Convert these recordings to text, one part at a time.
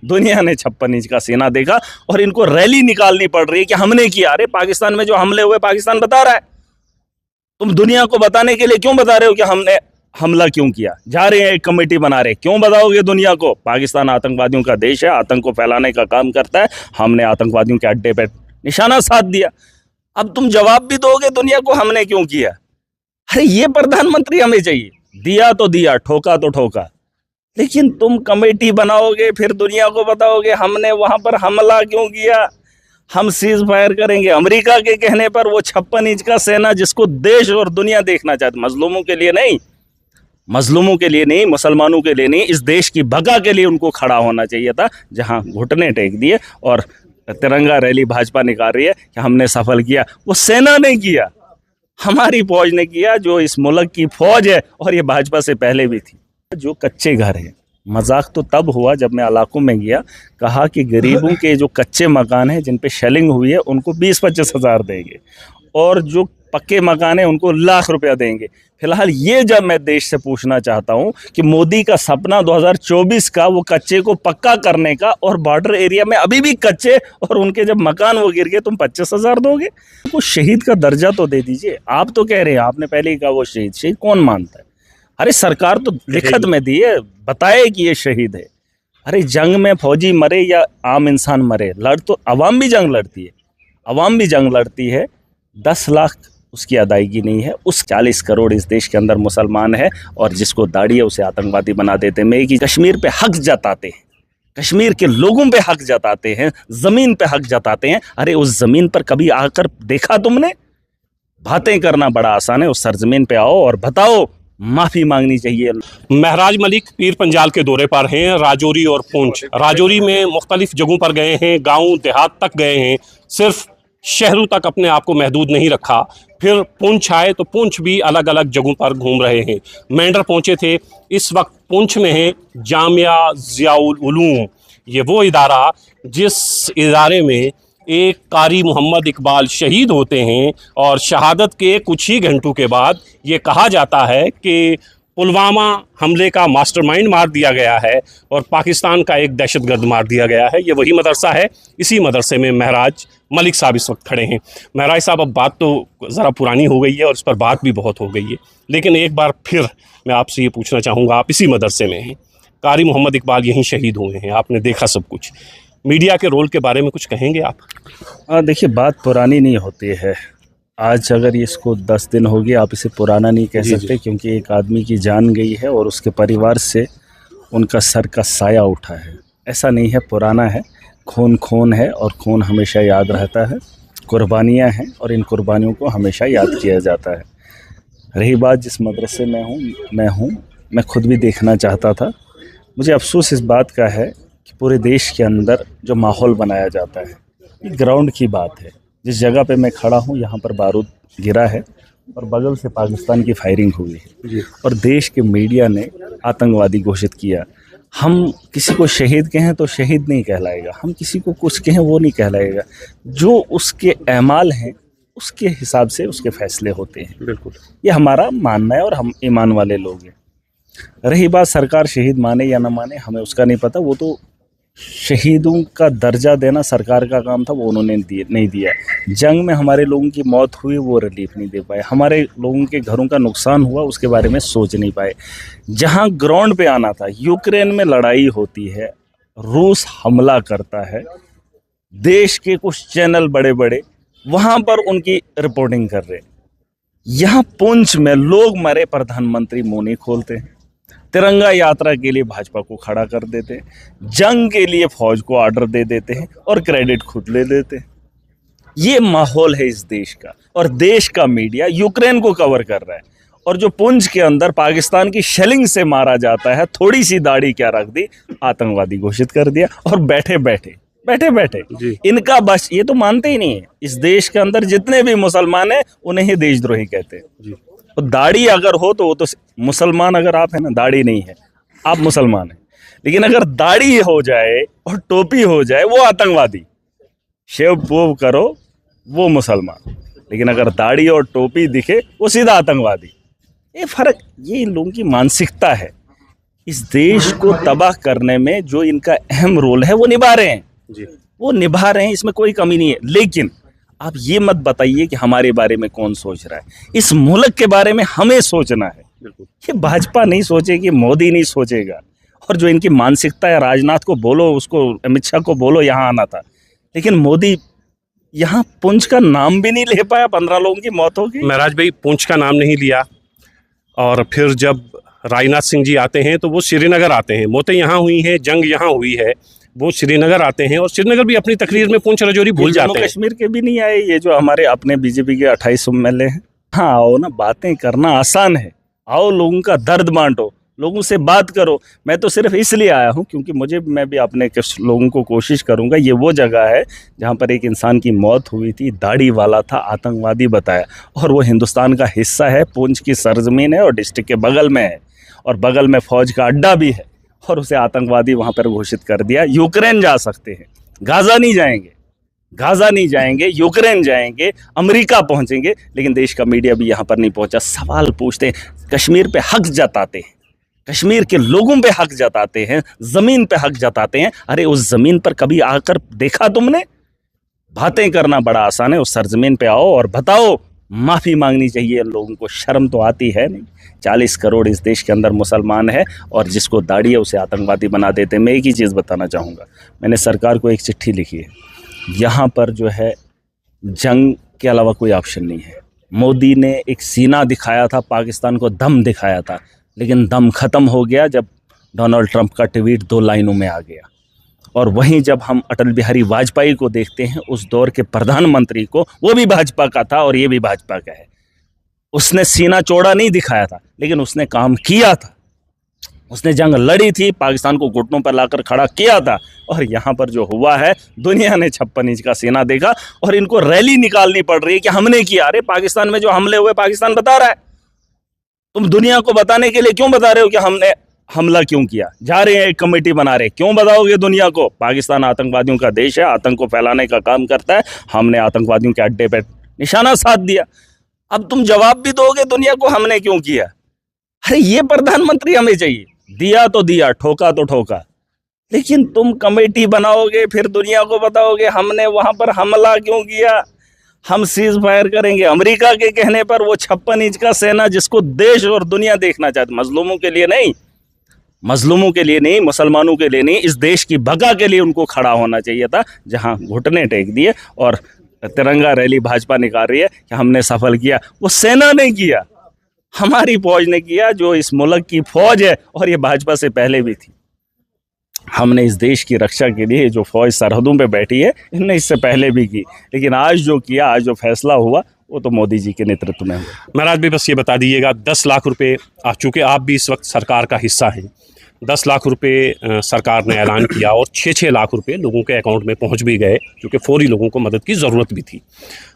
दुनिया ने 56 इंच का सीना देखा और इनको रैली निकालनी पड़ रही है कि हमने किया। अरे पाकिस्तान में जो हमले हुए पाकिस्तान बता रहा है, तुम दुनिया को बताने के लिए क्यों बता रहे हो कि हमने हमला क्यों किया? जा रहे हैं एक कमेटी बना रहे, क्यों बताओगे दुनिया को? पाकिस्तान आतंकवादियों का देश है, आतंक को फैलाने का काम करता है, हमने आतंकवादियों के अड्डे पे निशाना साध दिया। अब तुम जवाब भी दोगे दुनिया को हमने क्यों किया? अरे ये प्रधानमंत्री हमें चाहिए, दिया तो दिया, ठोका तो ठोका, लेकिन तुम कमेटी बनाओगे फिर दुनिया को बताओगे हमने वहां पर हमला क्यों किया, हम सीज फायर करेंगे। अमेरिका के कहने पर वो 56 इंच का सेना जिसको देश और दुनिया देखना चाहते, मजलूमों के लिए नहीं, मजलूमों के लिए नहीं, मुसलमानों के लिए नहीं, इस देश की बका के लिए उनको खड़ा होना चाहिए था। जहां घुटने टेक दिए और तिरंगा रैली भाजपा निकाल रही है कि हमने सफल किया, वो सेना ने किया, हमारी फौज ने किया, जो इस मुल्क की फौज है और ये भाजपा से पहले भी थी। जो कच्चे घर हैं, मजाक तो तब हुआ जब मैं इलाकों में गया, कहा कि गरीबों के जो कच्चे मकान हैं जिन पे शेलिंग हुई है उनको 20-25 हज़ार देंगे और जो पक्के मकान हैं उनको लाख रुपया देंगे। फिलहाल ये जब मैं देश से पूछना चाहता हूं कि मोदी का सपना 2024 का वो कच्चे को पक्का करने का, और बॉर्डर एरिया में अभी भी कच्चे और उनके जब मकान वो गिर गए तुम 25 हज़ार दोगे? वो शहीद का दर्जा तो दे दीजिए। आप तो कह रहे हैं, आपने पहले ही कहा वो शहीद, शहीद कौन मानता है? अरे सरकार तो लिखत में दी है, बताए कि ये शहीद है। अरे जंग में फौजी मरे या आम इंसान मरे, लड़ तो अवाम भी जंग लड़ती है, अवाम भी जंग लड़ती है। 10 लाख उसकी अदायगी नहीं है, उस 40 करोड़ इस देश के अंदर मुसलमान है और जिसको दाढ़ी है उसे आतंकवादी बना देते हैं। मैं कि कश्मीर पे हक जताते हैं, कश्मीर के लोगों पे हक जताते हैं, ज़मीन पे हक जताते हैं। अरे उस ज़मीन पर कभी आकर देखा तुमने? बातें करना बड़ा आसान है, उस सरजमीन पे आओ और बताओ, माफ़ी मांगनी चाहिए। महराज मलिक पीर पंजाल के दौरे पर हैं, राजौरी और पुंछ। राजौरी में मुख्तलिफ जगहों पर गए हैं, गाँव देहात तक गए हैं, सिर्फ शहरों तक अपने आप को महदूद नहीं रखा। फिर पुंछ आए तो पुंछ भी अलग अलग जगहों पर घूम रहे हैं। मेंढर पहुंचे थे, इस वक्त पुंछ में है जामिया ज़ियाउल उलूम। ये वो इदारा जिस इदारे में एक कारी मोहम्मद इकबाल शहीद होते हैं और शहादत के कुछ ही घंटों के बाद ये कहा जाता है कि पुलवामा हमले का मास्टरमाइंड मार दिया गया है और पाकिस्तान का एक दहशतगर्द मार दिया गया है। ये वही मदरसा है, इसी मदरसे में महराज मलिक साहब इस वक्त खड़े हैं। महराज साहब, अब बात तो ज़रा पुरानी हो गई है और इस पर बात भी बहुत हो गई है, लेकिन एक बार फिर मैं आपसे ये पूछना चाहूँगा, आप इसी मदरसे में हैं, कारी मोहम्मद इकबाल यहीं शहीद हुए हैं, आपने देखा सब कुछ, मीडिया के रोल के बारे में कुछ कहेंगे आप? देखिए, बात पुरानी नहीं होती है। आज अगर इसको 10 दिन हो गए, आप इसे पुराना नहीं कह सकते, क्योंकि एक आदमी की जान गई है और उसके परिवार से उनका सर का साया उठा है। ऐसा नहीं है, पुराना है, खून खून है और खून हमेशा याद रहता है, कुर्बानियाँ हैं और इन कुर्बानियों को हमेशा याद किया जाता है। रही बात जिस मदरसे में मैं खुद भी देखना चाहता था। मुझे अफसोस इस बात का है कि पूरे देश के अंदर जो माहौल बनाया जाता है, ये ग्राउंड की बात है। जिस जगह पे मैं खड़ा हूँ यहाँ पर बारूद गिरा है और बगल से पाकिस्तान की फायरिंग हुई है और देश के मीडिया ने आतंकवादी घोषित किया। हम किसी को शहीद कहें तो शहीद नहीं कहलाएगा, हम किसी को कुछ कहें वो नहीं कहलाएगा। जो उसके अमाल हैं उसके हिसाब से उसके फैसले होते हैं। बिल्कुल, ये हमारा मानना है और हम ईमान वाले लोग हैं। रही बात सरकार शहीद माने या ना माने, हमें उसका नहीं पता। वो तो शहीदों का दर्जा देना सरकार का काम था, वो उन्होंने नहीं दिया। जंग में हमारे लोगों की मौत हुई, वो रिलीफ नहीं दे पाए। हमारे लोगों के घरों का नुकसान हुआ, उसके बारे में सोच नहीं पाए। जहां ग्राउंड पे आना था, यूक्रेन में लड़ाई होती है, रूस हमला करता है, देश के कुछ चैनल बड़े बड़े वहां पर उनकी रिपोर्टिंग कर रहे हैं। यहाँ पुंछ में लोग मरे, प्रधानमंत्री मुंह नहीं खोलते हैं। तिरंगा यात्रा के लिए भाजपा को खड़ा कर देते हैं, जंग के लिए फौज को ऑर्डर दे देते हैं और क्रेडिट खुद ले लेते हैं। ये माहौल है इस देश का, और देश का मीडिया यूक्रेन को कवर कर रहा है। और जो पुंछ के अंदर पाकिस्तान की शेलिंग से मारा जाता है, थोड़ी सी दाढ़ी क्या रख दी, आतंकवादी घोषित कर दिया। और बैठे बैठे इनका बस, ये तो मानते ही नहीं है। इस देश के अंदर जितने भी मुसलमान हैं उन्हें ही देशद्रोही कहते हैं। तो दाढ़ी अगर हो तो वो तो मुसलमान, अगर आप है ना, दाढ़ी नहीं है, आप मुसलमान हैं। लेकिन अगर दाढ़ी हो जाए और टोपी हो जाए, वो आतंकवादी। शेव वो करो, वो मुसलमान। लेकिन अगर दाढ़ी और टोपी दिखे, वो सीधा आतंकवादी। ये फर्क, ये इन लोगों की मानसिकता है। इस देश को तबाह करने में जो इनका अहम रोल है वो निभा रहे हैं जी। वो निभा रहे हैं, इसमें कोई कमी नहीं है। लेकिन आप ये मत बताइए कि हमारे बारे में कौन सोच रहा है। इस मुल्क के बारे में हमें सोचना है। बिल्कुल। ये भाजपा नहीं सोचेगी, मोदी नहीं सोचेगा। और जो इनकी मानसिकता है, राजनाथ को बोलो, उसको अमित शाह को बोलो यहाँ आना था, लेकिन मोदी यहाँ पुंछ का नाम भी नहीं ले पाया। 15 लोगों की मौत हो गई। महराज भाई पुंछ का नाम नहीं लिया, और फिर जब राजनाथ सिंह जी आते हैं तो वो श्रीनगर आते हैं। मौतें यहाँ हुई हैं, जंग यहाँ हुई है, वो श्रीनगर आते हैं और श्रीनगर भी अपनी तकरीर में पुंछ राजौरी भूल जाते हैं। कश्मीर के भी नहीं आए, ये जो हमारे अपने बीजेपी के 28 एमएलए हैं। हाँ आओ ना, बातें करना आसान है। आओ लोगों का दर्द बांटो, लोगों से बात करो। मैं तो सिर्फ इसलिए आया हूँ क्योंकि मैं भी अपने कुछ लोगों को कोशिश करूँगा। ये वो जगह है जहाँ पर एक इंसान की मौत हुई थी, दाढ़ी वाला था, आतंकवादी बताया, और वो हिंदुस्तान का हिस्सा है, पुंछ की सरजमीन है और डिस्ट्रिक्ट के बगल में है, और बगल में फौज का अड्डा भी है, और उसे आतंकवादी वहाँ पर घोषित कर दिया। यूक्रेन जा सकते हैं, गाज़ा नहीं जाएंगे, गाज़ा नहीं जाएंगे, यूक्रेन जाएंगे, अमेरिका पहुँचेंगे, लेकिन देश का मीडिया भी यहाँ पर नहीं पहुँचा। सवाल पूछते हैं, कश्मीर पे हक जताते हैं, कश्मीर के लोगों पे हक जताते हैं, ज़मीन पे हक जताते हैं। अरे उस ज़मीन पर कभी आकर देखा तुमने? बातें करना बड़ा आसान है, उस सरजमीन पे आओ और बताओ। माफ़ी मांगनी चाहिए इन लोगों को, शर्म तो आती है नहीं। 40 करोड़ इस देश के अंदर मुसलमान है, और जिसको दाढ़ी है उसे आतंकवादी बना देते हैं। मैं एक ही चीज़ बताना चाहूँगा, मैंने सरकार को एक चिट्ठी लिखी है। यहाँ पर जो है जंग के अलावा कोई ऑप्शन नहीं है। मोदी ने एक सीना दिखाया था, पाकिस्तान को दम दिखाया था, लेकिन दम ख़त्म हो गया जब डोनाल्ड ट्रंप का ट्वीट 2 लाइनों में आ गया। और वहीं जब हम अटल बिहारी वाजपेयी को देखते हैं, उस दौर के प्रधानमंत्री को, वो भी भाजपा का था और ये भी भाजपा का है। उसने सीना चौड़ा नहीं दिखाया था, लेकिन उसने काम किया था। उसने जंग लड़ी थी, पाकिस्तान को घुटनों पर लाकर खड़ा किया था। और यहाँ पर जो हुआ है, दुनिया ने 56 इंच का सीना देखा, और इनको रैली निकालनी पड़ रही है कि हमने किया। अरे पाकिस्तान में जो हमले हुए, पाकिस्तान बता रहा है। तुम दुनिया को बताने के लिए क्यों बता रहे हो कि हमने हमला क्यों किया? जा रहे हैं एक कमेटी बना रहे, क्यों बताओगे दुनिया को? पाकिस्तान आतंकवादियों का देश है, आतंक को फैलाने का काम करता है। हमने आतंकवादियों के अड्डे पर निशाना साध दिया। अब तुम जवाब भी दोगे दुनिया को, हमने क्यों किया? अरे ये प्रधानमंत्री हमें चाहिए। दिया तो दिया, ठोका तो ठोका, लेकिन तुम कमेटी बनाओगे, फिर दुनिया को बताओगे हमने वहां पर हमला क्यों किया, हम सीज फायर करेंगे। अमेरिका के कहने पर वो 56 इंच का सेना, जिसको देश और दुनिया देखना चाहती, मजलूमों के लिए नहीं, मजलूमों के लिए नहीं, मुसलमानों के लिए नहीं, इस देश की बका के लिए उनको खड़ा होना चाहिए था। जहां घुटने टेक दिए और तिरंगा रैली भाजपा निकाल रही है कि हमने सफल किया, वो सेना ने किया, हमारी फौज ने किया, जो इस मुल्क की फौज है, और ये भाजपा से पहले भी थी। हमने इस देश की रक्षा के लिए जो फौज सरहदों पे बैठी है, इनने इससे पहले भी की, लेकिन आज जो किया, आज जो फैसला हुआ, वो तो मोदी जी के नेतृत्व में हुआ। महाराज भी बस ये बता दीजिएगा, 10 लाख रुपए, चूँकि आप भी इस वक्त सरकार का हिस्सा हैं, 10 लाख रुपए सरकार ने ऐलान किया और 6-6 लाख रुपए लोगों के अकाउंट में पहुंच भी गए, क्योंकि फौरी लोगों को मदद की ज़रूरत भी थी।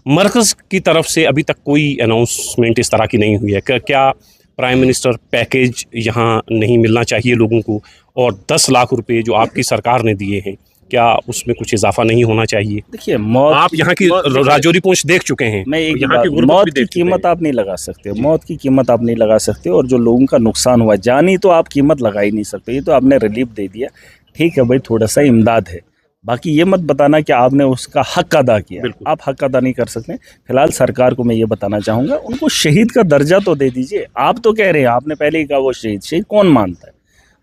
मरकज़ की तरफ से अभी तक कोई अनाउंसमेंट इस तरह की नहीं हुई है। क्या प्राइम मिनिस्टर पैकेज यहाँ नहीं मिलना चाहिए लोगों को? और 10 लाख रुपए जो आपकी सरकार ने दिए हैं, क्या उसमें कुछ इजाफा नहीं होना चाहिए? देखिए, मौत, आप यहाँ की राजौरी पुंछ देख चुके हैं, मैं एक यहाँ की मौत की कीमत आप नहीं लगा सकते, मौत की कीमत आप नहीं लगा सकते। और जो लोगों का नुकसान हुआ, जानी तो आप कीमत लगा ही नहीं सकते। ये तो आपने रिलीफ दे दिया, ठीक है भाई, थोड़ा सा इमदाद है, बाकी ये मत बताना कि आपने उसका हक अदा किया। आप हक अदा नहीं कर सकते। फिलहाल सरकार को मैं ये बताना चाहूँगा, उनको शहीद का दर्जा तो दे दीजिए। आप तो कह रहे हैं, आपने पहले ही कहा वो शहीद कौन मानता है?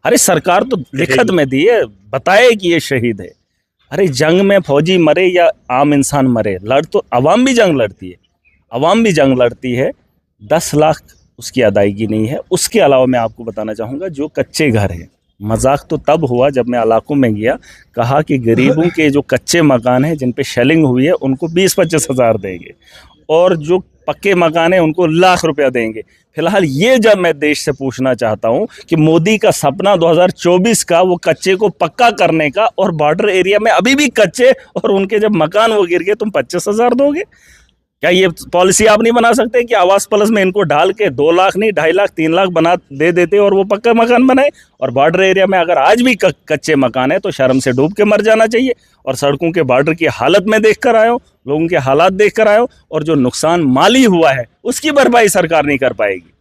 अरे सरकार तो लिखत में दी है, बताए कि ये शहीद है। अरे जंग में फौजी मरे या आम इंसान मरे, लड़ तो अवाम भी जंग लड़ती है, अवाम भी जंग लड़ती है। 10 लाख उसकी अदायगी नहीं है। उसके अलावा मैं आपको बताना चाहूँगा, जो कच्चे घर हैं, मजाक तो तब हुआ जब मैं इलाकों में गया, कहा कि गरीबों के जो कच्चे मकान हैं जिन पे शेलिंग हुई है, उनको 20-25 हज़ार देंगे, और जो पक्के मकान हैं उनको लाख रुपया देंगे। फिलहाल ये जब मैं देश से पूछना चाहता हूं कि मोदी का सपना 2024 का, वो कच्चे को पक्का करने का, और बॉर्डर एरिया में अभी भी कच्चे, और उनके जब मकान वो गिर गए, तुम 25 हज़ार दोगे? क्या ये पॉलिसी आप नहीं बना सकते कि आवास प्लस में इनको डाल के 2 लाख नहीं 2.5 लाख 3 लाख बना दे देते और वो पक्का मकान बनाए? और बॉर्डर एरिया में अगर आज भी कच्चे मकान है तो शर्म से डूब के मर जाना चाहिए। और सड़कों के बॉर्डर की हालत में देख कर आयो, लोगों के हालात देख कर आयो, और जो नुकसान माली हुआ है उसकी भरपाई सरकार नहीं कर पाएगी।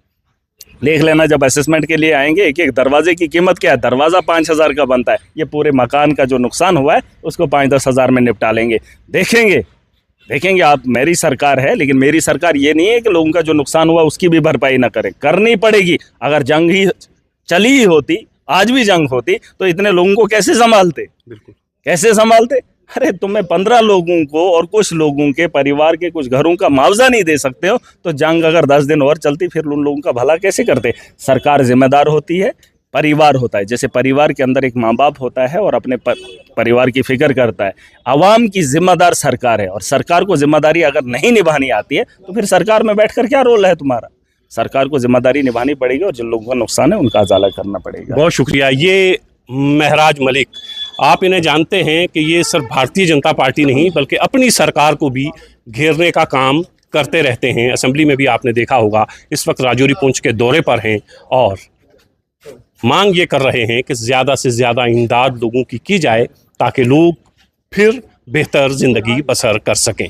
देख लेना, जब असेसमेंट के लिए आएंगे एक एक दरवाजे की कीमत क्या है। दरवाज़ा 5,000 का बनता है, ये पूरे मकान का जो नुकसान हुआ है उसको 5-10 हज़ार में निपटा लेंगे। देखेंगे आप, मेरी सरकार है, लेकिन मेरी सरकार ये नहीं है कि लोगों का जो नुकसान हुआ उसकी भी भरपाई ना करें, करनी पड़ेगी। अगर जंग ही चली ही होती, आज भी जंग होती, तो इतने लोगों को कैसे संभालते, बिल्कुल कैसे संभालते। अरे तुम्हें 15 लोगों को और कुछ लोगों के परिवार के कुछ घरों का मुआवजा नहीं दे सकते हो, तो जंग अगर 10 दिन और चलती फिर उन लोगों का भला कैसे करते। सरकार जिम्मेदार होती है, परिवार होता है, जैसे परिवार के अंदर एक माँ बाप होता है और अपने परिवार की फिक्र करता है। आवाम की जिम्मेदार सरकार है, और सरकार को जिम्मेदारी अगर नहीं निभानी आती है तो फिर सरकार में बैठकर क्या रोल है तुम्हारा। सरकार को जिम्मेदारी निभानी पड़ेगी और जिन लोगों का नुकसान है उनका उजाला करना पड़ेगा। बहुत शुक्रिया। ये महराज मलिक, आप इन्हें जानते हैं कि ये सिर्फ भारतीय जनता पार्टी नहीं बल्कि अपनी सरकार को भी घेरने का काम करते रहते हैं। असेंबली में भी आपने देखा होगा, इस वक्त राजौरी पुंछ के दौरे पर हैं और मांग ये कर रहे हैं कि ज़्यादा से ज़्यादा इमदाद लोगों की जाए ताकि लोग फिर बेहतर ज़िंदगी बसर कर सकें।